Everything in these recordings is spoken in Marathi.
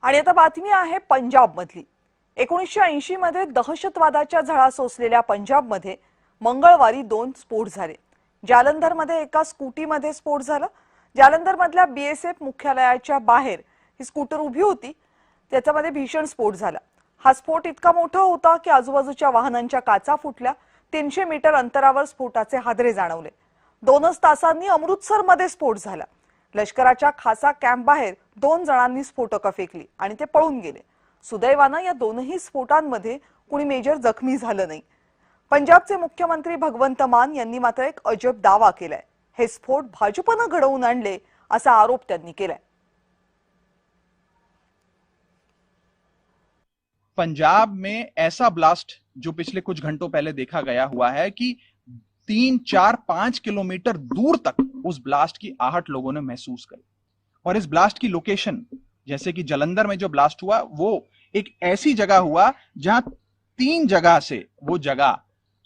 आणि आता बातमी आहे पंजाबमधली। 1980 मध्ये दहशतवादाच्या झळा सोसलेल्या पंजाबमध्ये मंगळवारी 2 स्फोट झाले। जालंधरमध्ये एका स्कूटीमध्ये स्फोट झाला। जालंधरमधल्या बीएसएफ मुख्यालयाच्या बाहेर ही स्कूटर उभी होती, त्याच्यामध्ये भीषण स्फोट झाला। हा स्फोट इतका मोठा होता की आजूबाजूच्या वाहनांच्या काचा फुटल्या। 300 मीटर अंतरावर स्फोटाचे हादरे जाणवले। 2च तासांनी अमृतसरमध्ये स्फोट झाला। लष्कराच्या खासा कॅम्प बाहेर 2 जणांनी स्फोटकं फेकली आणि ते पळून गेले। सुदैवाने या दोनही स्फोटांमध्ये कुणी मेजर जखमी झालं नाही। पंजाबचे मुख्यमंत्री भगवंत मान यांनी मात्र एक अजब दावा केलाय। हे स्फोट भाजपने घडवून आणले असा आरोप त्यांनी केलाय। पंजाब में ऐसा ब्लास्ट जो पिछले कुछ घंटों पहले देखा गया हुआ है कि 3, 4, 5 किलोमीटर दूर तक उस ब्लास्ट की आहट लोगों ने महसूस करी। और इस ब्लास्ट की लोकेशन, जैसे कि जालंधर में जो ब्लास्ट हुआ, वो एक ऐसी जगह हुआ जहां 3 जगह से वो जगह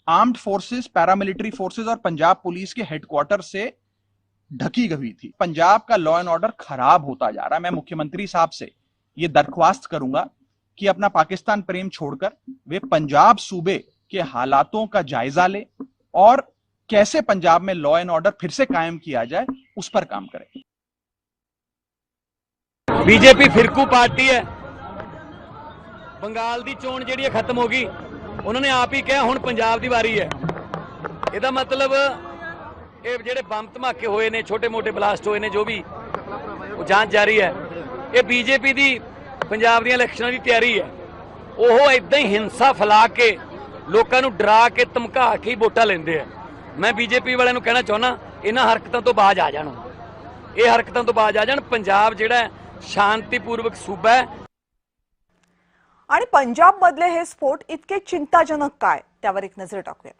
आर्म्ड फोर्सेस, पैरामिलिट्री फोर्सेस और पंजाब पुलिस के हेडक्वार्टर से ढकी गई थी। पंजाब का लॉ एंड ऑर्डर खराब होता जा रहा है। मैं मुख्यमंत्री साहब से ये दरख्वास्त करूंगा कि अपना पाकिस्तान प्रेम छोड़कर वे पंजाब सूबे के हालातों का जायजा ले और कैसे पंजाब में लॉ एंड ऑर्डर फिर से कायम किया जाए उस पर काम करें। बीजेपी फिरकू पार्टी है। बंगाल दी चोण जिहड़ी खत्म हो गई, उन्होंने आप ही कहा हुण पंजाब दी वारी है। इहदा मतलब ये जिहड़े बम धमाके होए ने, छोटे मोटे ब्लास्ट होए ने, जो भी जांच जारी है। ये बीजेपी दी पंजाब दी इलैक्शनां दी तैयारी है। ओह इदां ही हिंसा फैला के लोकां नूं डरा के धमका के ही वोटां लैंदे आ। मैं बीजेपी वालिआं नूं कहना चाहुंदा, इन्हां हरकतां तो बाज आ जाण। ये हरकतां तो बाज आ जाण। पंजाब जिहड़ा शांतिपूर्वक सूबा है। आणि पंजाब मधले हे स्फोट इतके चिंताजनक काय, त्यावर एक नजर टाकूया।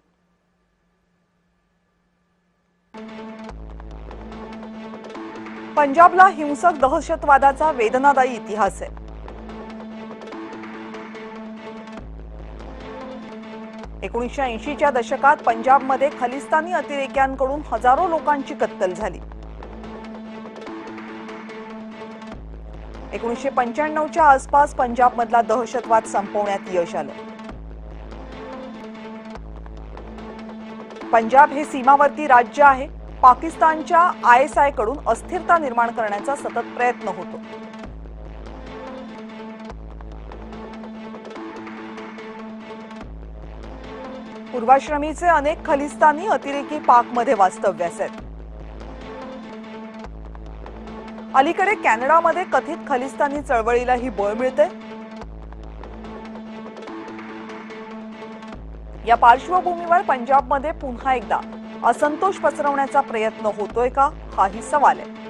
पंजाबला हिंसक दहशतवादाचा वेदनादायी इतिहास आहे। 1980च्या दशकात पंजाबमध्ये खलिस्तानी अतिरेक्यांकडून हजारो लोकांची कत्तल झाली। 1995च्या आसपास पंजाबमधला दहशतवाद संपवण्यात यश आलं। पंजाब हे सीमावर्ती राज्य आहे। पाकिस्तानच्या आयएसआय कडून अस्थिरता निर्माण करण्याचा सतत प्रयत्न होतो। पूर्वाश्रमीचे अनेक खलिस्तानी अतिरेकी पाकमध्ये वास्तव्यास आहेत। अलीकडे कॅनडामध्ये कथित खलिस्तानी चळवळीलाही बळ मिळते। या पार्श्वभूमीवर पंजाबमध्ये पुन्हा एकदा असंतोष पसरवण्याचा प्रयत्न होतोय का, हाही सवाल आहे।